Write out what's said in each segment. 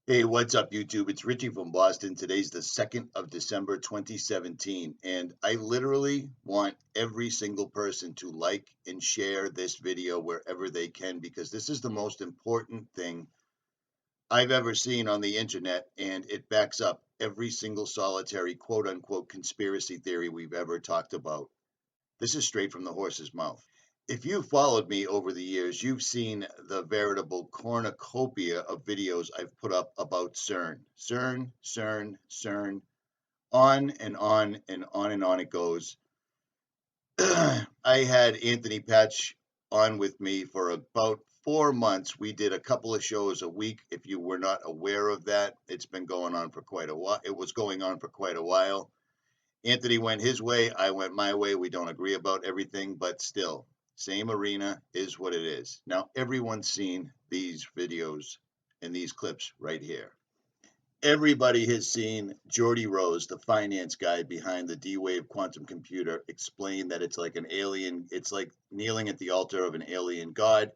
Hey, what's up, YouTube? It's Richie from Boston. Today's the 2nd of December, 2017, and I literally want every single person to like and share this video wherever they can, because this is the most important thing I've ever seen on the internet, and it backs up every single solitary quote-unquote conspiracy theory we've ever talked about. This is straight from the horse's mouth. If you've followed me over the years, you've seen the veritable cornucopia of videos I've put up about CERN, on and on and on and on it goes. I had Anthony Patch on with me for about 4 months. We did a couple of shows a week. If you were not aware of that, it's been going on for quite a while. It was going on for quite a while. Anthony went his way, I went my way. We don't agree about everything, but still, same arena is what it is. Now, everyone's seen these videos and these clips right here. Everybody has seen Geordie Rose, the finance guy behind the D-Wave quantum computer, explain that it's like an alien, it's like kneeling at the altar of an alien god.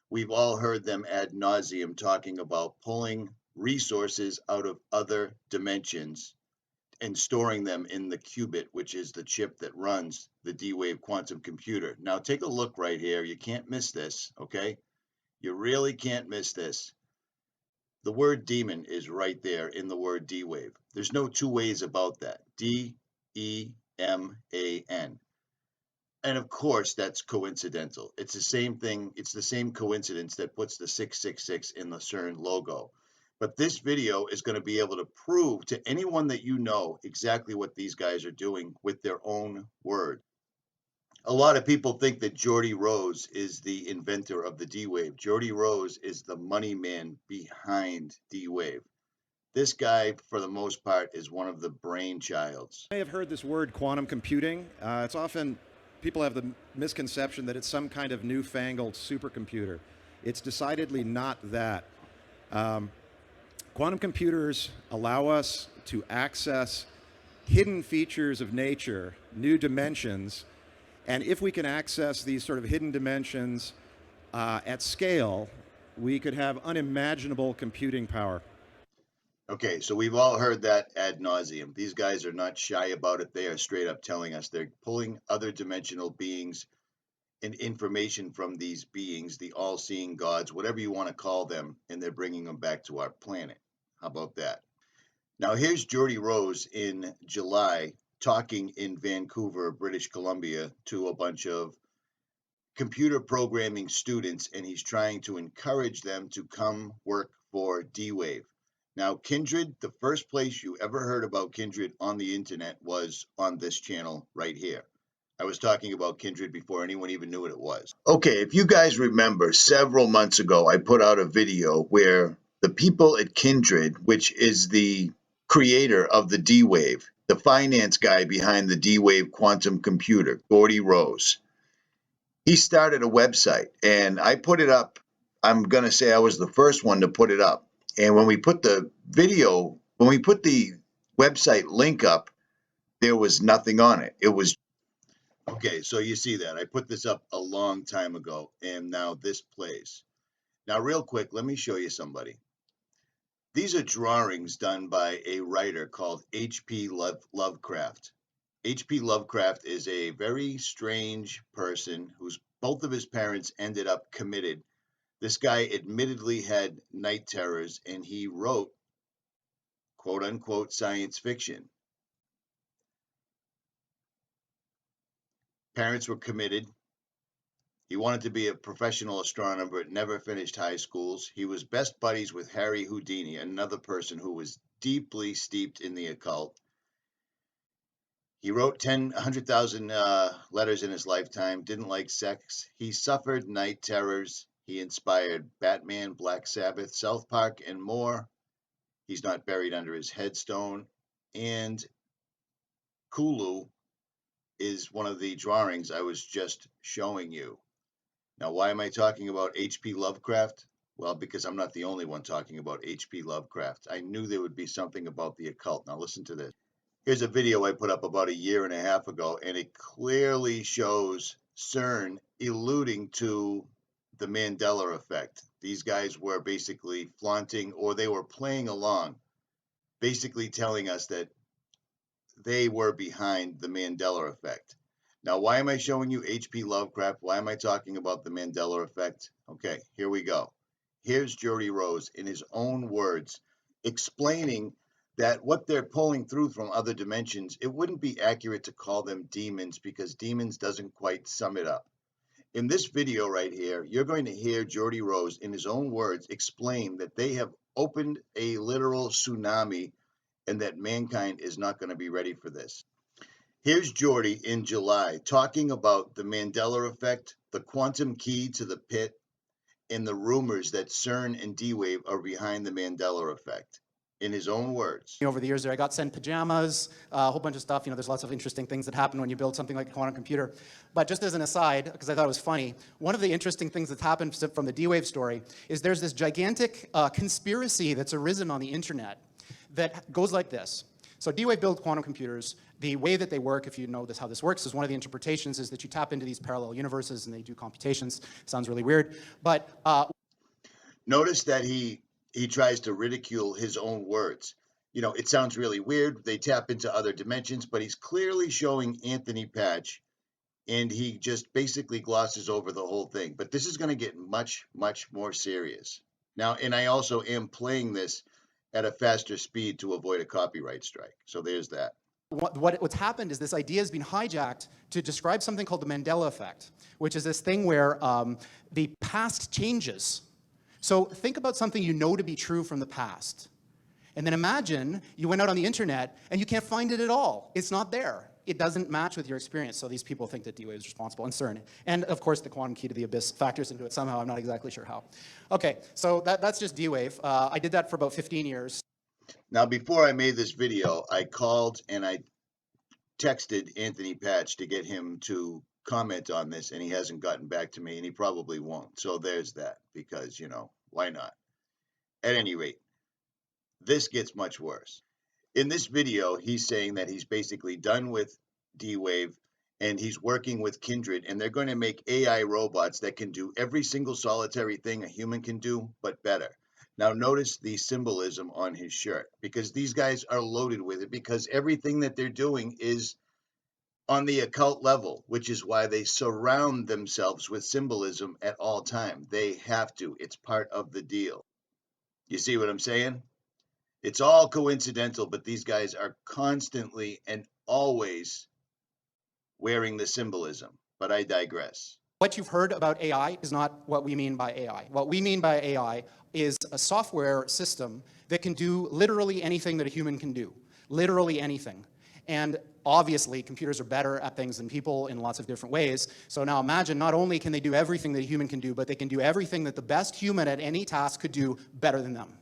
We've all heard them ad nauseum talking about pulling resources out of other dimensions and storing them in the qubit, which is the chip that runs the D-Wave quantum computer. Now, take a look right here. You can't miss this, okay? You really can't miss this. The word demon is right there in the word D-Wave. There's no two ways about that. D-E-M-A-N. And of course, that's coincidental. It's the same thing. It's the same coincidence that puts the 666 in the CERN logo. But this video is going to be able to prove to anyone that you know exactly what these guys are doing with their own word. A lot of people think that Geordie Rose is the inventor of the D-Wave. Geordie Rose is the money man behind D-Wave. This guy, for the most part, is one of the brainchilds. I have heard this word quantum computing. It's often, people have the misconception that it's some kind of newfangled supercomputer. It's decidedly not that. Quantum computers allow us to access hidden features of nature, new dimensions, and if we can access these sort of hidden dimensions at scale, we could have unimaginable computing power. Okay, so we've all heard that ad nauseum. These guys are not shy about it. They are straight up telling us they're pulling other dimensional beings and information from these beings, the all-seeing gods, whatever you want to call them, and they're bringing them back to our planet. How about that? Now, here's Geordie Rose in July talking in Vancouver, British Columbia, to a bunch of computer programming students, and he's trying to encourage them to come work for D-Wave. Now, Kindred, the first place you ever heard about Kindred on the internet was on this channel right here. I was talking about Kindred before anyone even knew what it was. Okay, if you guys remember, several months ago, I put out a video where the people at Kindred, which is the creator of the D-Wave, the finance guy behind the D-Wave quantum computer, Geordie Rose, he started a website, and I put it up. I'm going to say I was the first one to put it up. And when we put the website link up, there was nothing on it. It was okay. So you see that I put this up a long time ago, and now this plays. Now, real quick, let me show you somebody. These are drawings done by a writer called H.P. Lovecraft. H.P. Lovecraft is a very strange person whose both of his parents ended up committed. This guy admittedly had night terrors, and he wrote quote unquote science fiction. Parents were committed. He wanted to be a professional astronomer, but never finished high schools. He was best buddies with Harry Houdini, another person who was deeply steeped in the occult. He wrote 100,000 letters in his lifetime, didn't like sex. He suffered night terrors. He inspired Batman, Black Sabbath, South Park, and more. He's not buried under his headstone. And Cthulhu is one of the drawings I was just showing you. Now, why am I talking about H.P. Lovecraft? Well, because I'm not the only one talking about H.P. Lovecraft. I knew there would be something about the occult. Now, listen to this. Here's a video I put up about a year and a half ago, and it clearly shows CERN alluding to the Mandela effect. These guys were basically flaunting, or they were playing along, basically telling us that they were behind the Mandela effect. Now, why am I showing you H.P. Lovecraft? Why am I talking about the Mandela effect? Okay, here we go. Here's Geordie Rose in his own words explaining that what they're pulling through from other dimensions, it wouldn't be accurate to call them demons because demons doesn't quite sum it up. In this video right here, you're going to hear Geordie Rose in his own words explain that they have opened a literal tsunami and that mankind is not going to be ready for this. Here's Geordie in July talking about the Mandela effect, the quantum key to the pit, and the rumors that CERN and D-Wave are behind the Mandela effect. In his own words. Over the years there, I got sent pajamas, a whole bunch of stuff. There's lots of interesting things that happen when you build something like a quantum computer. But just as an aside, because I thought it was funny, one of the interesting things that's happened from the D-Wave story is there's this gigantic conspiracy that's arisen on the internet that goes like this. So D-Wave built quantum computers. The way that they work, if you know how this works, is one of the interpretations is that you tap into these parallel universes and they do computations. Sounds really weird, but notice that he tries to ridicule his own words. It sounds really weird. They tap into other dimensions, but he's clearly showing Anthony Patch, and he just basically glosses over the whole thing. But this is going to get much, much more serious. Now, and I also am playing this at a faster speed to avoid a copyright strike. So there's that. What's happened is this idea has been hijacked to describe something called the Mandela effect, which is this thing where the past changes. So think about something you know to be true from the past. And then imagine you went out on the internet and you can't find it at all. It's not there. It doesn't match with your experience. So these people think that D-Wave is responsible, and CERN. And of course, the quantum key to the abyss factors into it somehow. I'm not exactly sure how. Okay, so that's just D-Wave. I did that for about 15 years. Now, before I made this video, I called and I texted Anthony Patch to get him to comment on this, and he hasn't gotten back to me, and he probably won't. So there's that, because, why not? At any rate, this gets much worse. In this video, he's saying that he's basically done with D-Wave, and he's working with Kindred, and they're going to make AI robots that can do every single solitary thing a human can do, but better. Now, notice the symbolism on his shirt, because these guys are loaded with it, because everything that they're doing is on the occult level, which is why they surround themselves with symbolism at all time. They have to. It's part of the deal. You see what I'm saying? It's all coincidental, but these guys are constantly and always wearing the symbolism. But I digress. What you've heard about AI is not what we mean by AI. What we mean by AI is a software system that can do literally anything that a human can do. Literally anything. And obviously, computers are better at things than people in lots of different ways. So now imagine, not only can they do everything that a human can do, but they can do everything that the best human at any task could do better than them.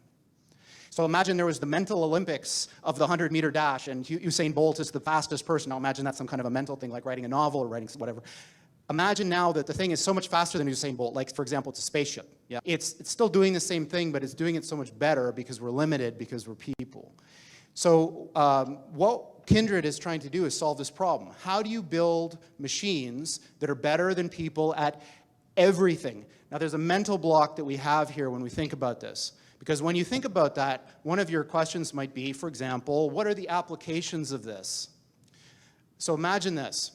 So imagine there was the mental Olympics of the 100-meter dash, and Usain Bolt is the fastest person. Now imagine that's some kind of a mental thing, like writing a novel or writing whatever. Imagine now that the thing is so much faster than Usain Bolt, like, for example, it's a spaceship. Yeah. It's still doing the same thing, but it's doing it so much better because we're limited, because we're people. So what Kindred is trying to do is solve this problem. How do you build machines that are better than people at everything? Now, there's a mental block that we have here when we think about this. Because when you think about that, one of your questions might be, for example, what are the applications of this? So imagine this.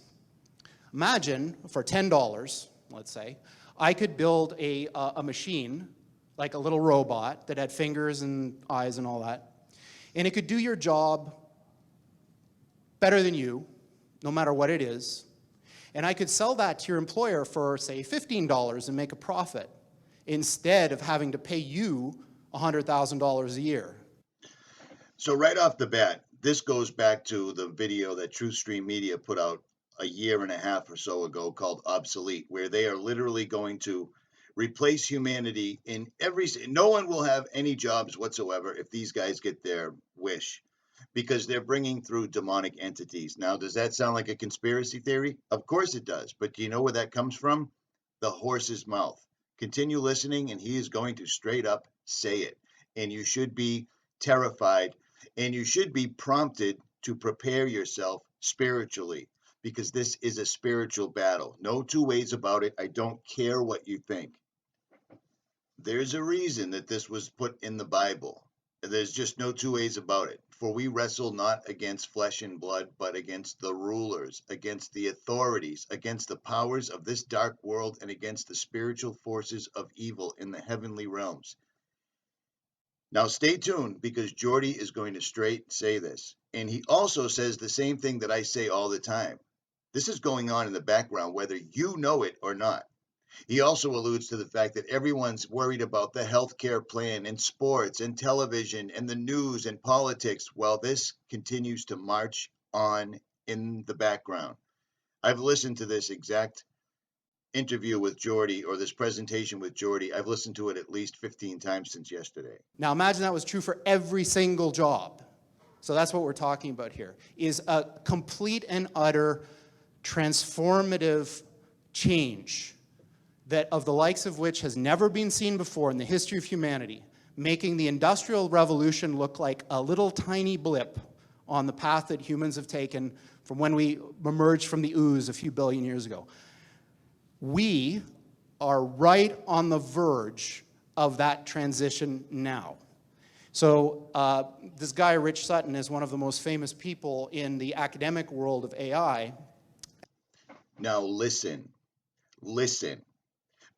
Imagine for $10, let's say, I could build a machine, like a little robot that had fingers and eyes and all that. And it could do your job better than you, no matter what it is. And I could sell that to your employer for, say, $15 and make a profit, instead of having to pay you $100,000 a year. So right off the bat, this goes back to the video that TruthStream Media put out a year and a half or so ago called Obsolete, where they are literally going to replace humanity in no one will have any jobs whatsoever if these guys get their wish, because they're bringing through demonic entities. Now, does that sound like a conspiracy theory? Of course it does. But do you know where that comes from? The horse's mouth. Continue listening, and he is going to straight up say it. And you should be terrified, and you should be prompted to prepare yourself spiritually, because this is a spiritual battle. No two ways about it. I don't care what you think. There's a reason that this was put in the Bible. There's just no two ways about it. For we wrestle not against flesh and blood, but against the rulers, against the authorities, against the powers of this dark world, and against the spiritual forces of evil in the heavenly realms. Now stay tuned, because Jordy is going to straight say this. And he also says the same thing that I say all the time. This is going on in the background, whether you know it or not. He also alludes to the fact that everyone's worried about the healthcare plan and sports and television and the news and politics, while this continues to march on in the background. I've listened to this exact interview with Jordy, or this presentation with Jordy. I've listened to it at least 15 times since yesterday. Now imagine that was true for every single job. So that's what we're talking about here, is a complete and utter transformative change that of the likes of which has never been seen before in the history of humanity, making the Industrial Revolution look like a little tiny blip on the path that humans have taken from when we emerged from the ooze a few billion years ago. We are right on the verge of that transition now. So this guy, 𝙿𝚁𝙾𝙾, is one of the most famous people in the academic world of AI. Now listen.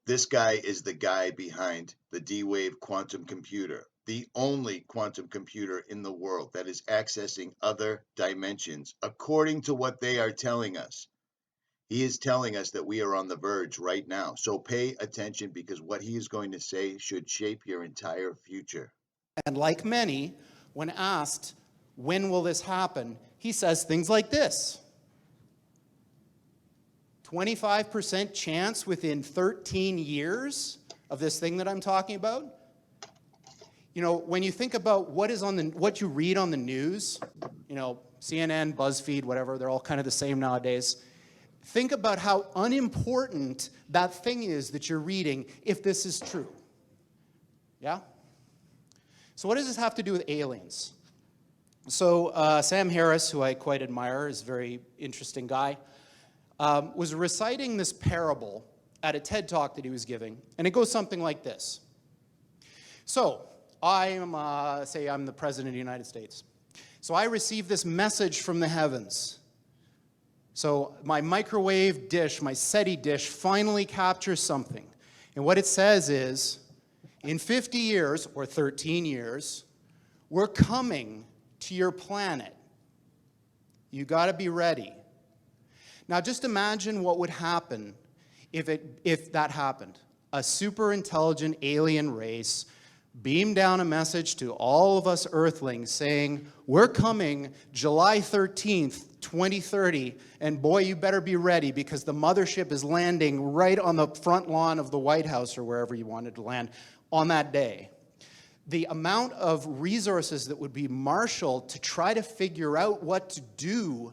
This guy is the guy behind the D-Wave quantum computer, the only quantum computer in the world that is accessing other dimensions, according to what they are telling us. He is telling us that we are on the verge right now. So pay attention, because what he is going to say should shape your entire future. And like many, when asked, when will this happen, he says things like this. 25% chance within 13 years of this thing that I'm talking about. You know, when you think about what you read on the news, you know, CNN, BuzzFeed, whatever, they're all kind of the same nowadays. Think about how unimportant that thing is that you're reading if this is true. Yeah? So what does this have to do with aliens? So Sam Harris, who I quite admire, is a very interesting guy, was reciting this parable at a TED Talk that he was giving, and it goes something like this. So, say I'm the President of the United States. So I receive this message from the heavens. So my microwave dish, my SETI dish, finally captures something. And what it says is, in 50 years, or 13 years, we're coming to your planet. You got to be ready. Now just imagine what would happen if that happened. A super intelligent alien race beamed down a message to all of us Earthlings saying, we're coming July 13th, 2030, and boy, you better be ready, because the mothership is landing right on the front lawn of the White House, or wherever you wanted to land, on that day. The amount of resources that would be marshaled to try to figure out what to do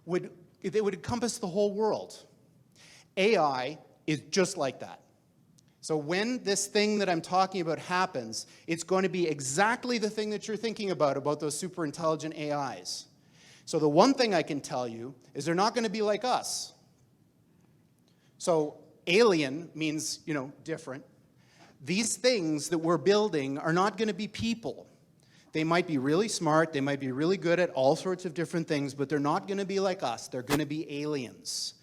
would encompass the whole world. AI is just like that. So when this thing that I'm talking about happens, it's going to be exactly the thing that you're thinking about those super intelligent AIs. So the one thing I can tell you is they're not going to be like us. So alien means, you know, different. These things that we're building are not going to be people. They might be really smart, they might be really good at all sorts of different things, but they're not going to be like us. They're going to be aliens.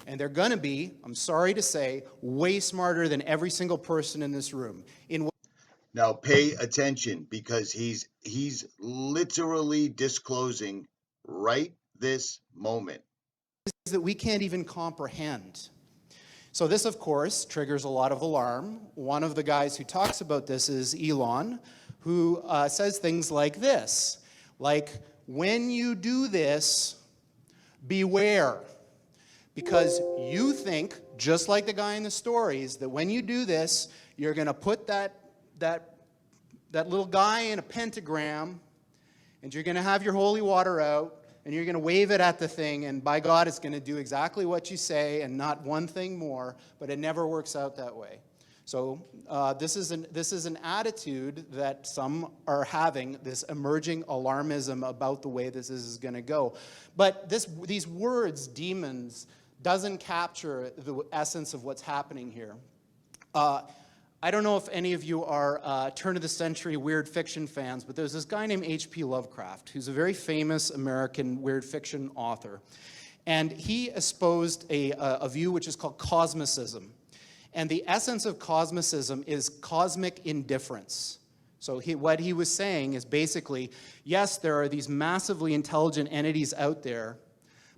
And they're going to be, I'm sorry to say, way smarter than every single person in this room. Now pay attention, because he's literally disclosing right this moment that we can't even comprehend. So this, of course, triggers a lot of alarm. One of the guys who talks about this is Elon, who says things like this, like, when you do this, beware. Because you think, just like the guy in the stories, that when you do this, you're going to put that little guy in a pentagram, and you're going to have your holy water out, and you're going to wave it at the thing, and by God, it's going to do exactly what you say and not one thing more, but it never works out that way. So this is an attitude that some are having, this emerging alarmism about the way this is going to go. But these words, demons, doesn't capture the essence of what's happening here. I I don't know if any of you are turn-of-the-century weird fiction fans, but there's this guy named H.P. Lovecraft, who's a very famous American weird fiction author. And he espoused a view which is called cosmicism. And the essence of cosmicism is cosmic indifference. So what he was saying is basically, yes, there are these massively intelligent entities out there,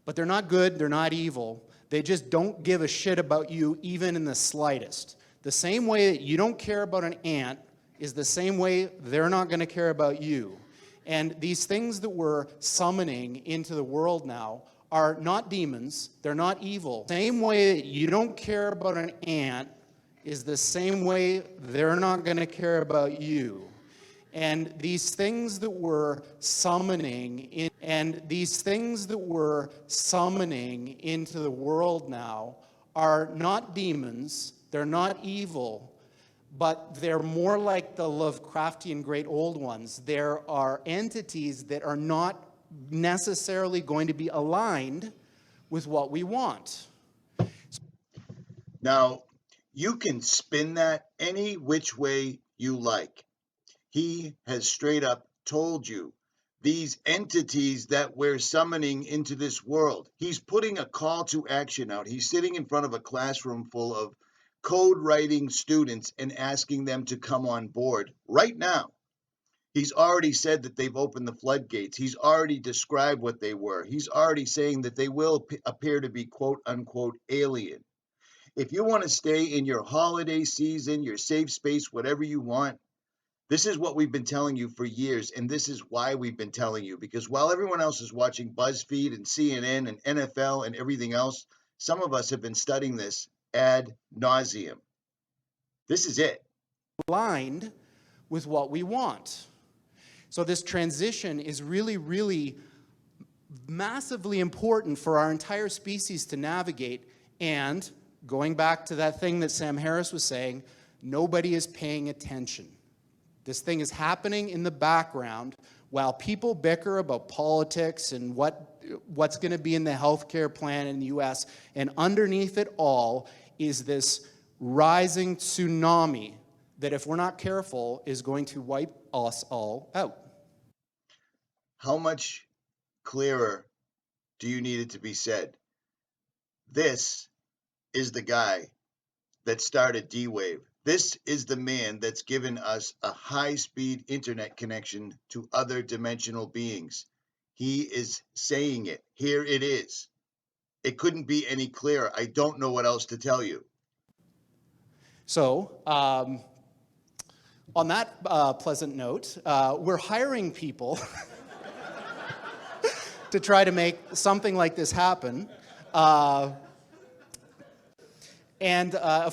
but they're not good, they're not evil. They just don't give a shit about you even in the slightest. The same way that you don't care about an ant is the same way they're not going to care about you. And these things that we're summoning into the world now are not demons, they're not evil. Same way that you don't care about an ant is the same way they're not going to care about you. And these things that we're summoning into the world now are not demons, they're not evil, but they're more like the Lovecraftian great old ones. There are entities that are not necessarily going to be aligned with what we want. Now, you can spin that any which way you like. He has straight up told you these entities that we're summoning into this world. He's putting a call to action out. He's sitting in front of a classroom full of code writing students and asking them to come on board right now. He's already said that they've opened the floodgates. He's already described what they were. He's already saying that they will appear to be quote unquote alien. If you want to stay in your holiday season, your safe space, whatever you want, this is what we've been telling you for years, and this is why we've been telling you, because while everyone else is watching BuzzFeed and CNN and NFL and everything else, some of us have been studying this ad nauseum. This is it. Aligned with what we want. So this transition is really, really massively important for our entire species to navigate. And going back to that thing that Sam Harris was saying, nobody is paying attention. This thing is happening in the background while people bicker about politics and what's going to be in the healthcare plan in the US. And underneath it all is this rising tsunami that, if we're not careful, is going to wipe us all out. How much clearer do you need it to be said? This is the guy that started D-Wave. This is the man that's given us a high-speed internet connection to other dimensional beings. He is saying it. Here it is. It couldn't be any clearer. I don't know what else to tell you. So, on that pleasant note, we're hiring people to try to make something like this happen. Of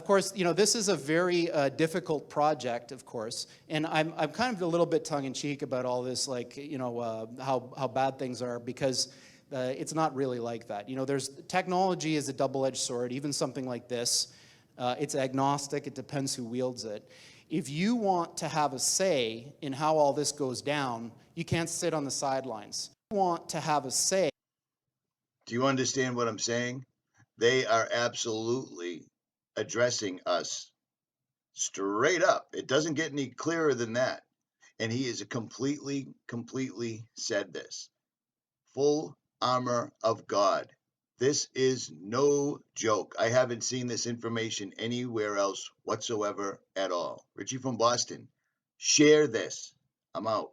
course, you know, this is a very difficult project, of course, and I'm kind of a little bit tongue-in-cheek about all this, like, you know, how bad things are, because it's not really like that. You know, technology is a double-edged sword. Even something like this, it's agnostic. It depends who wields it. If you want to have a say in how all this goes down, you can't sit on the sidelines. You want to have a say. Do you understand what I'm saying? They are absolutely addressing us straight up. It doesn't get any clearer than that. And he is completely said this. Full armor of God. This is no joke. I haven't seen this information anywhere else whatsoever at all. Richie from Boston, share this. I'm out.